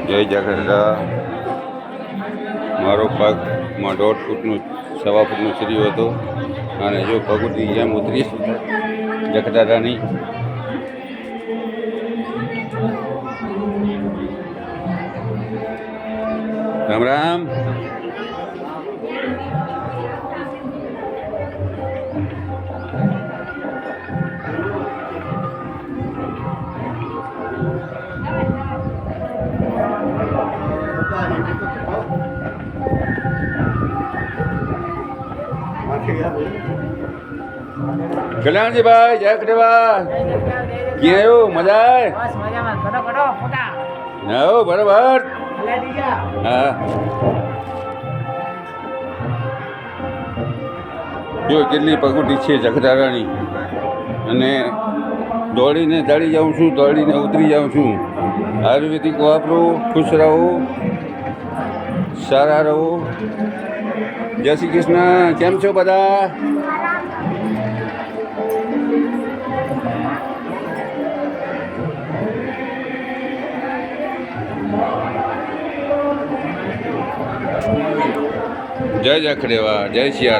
જય જાગરતા. મારો પગમાં 1.5 ફૂટનું 1.25 ફૂટનું સીડીઓ હતો અને જો પગુથી જેમ ઉતરી જખદાદાની રામ રામ. કલ્યાણજીભાઈ જય કટેવા. ક્યાં આવ્યો? મજા આવે? હો બરાબર. હા જો કેટલી પગુટી છે જખદારાની, અને દોડીને ચડી જાઉં છું, દોડીને ઉતરી જાઉં છું. આયુર્વેદિક વાપરો, ખુશ રહો, સારા રહો. જય શ્રી કૃષ્ણ. કેમ છો બધા? જય જખડેવા, જય સિયારામ.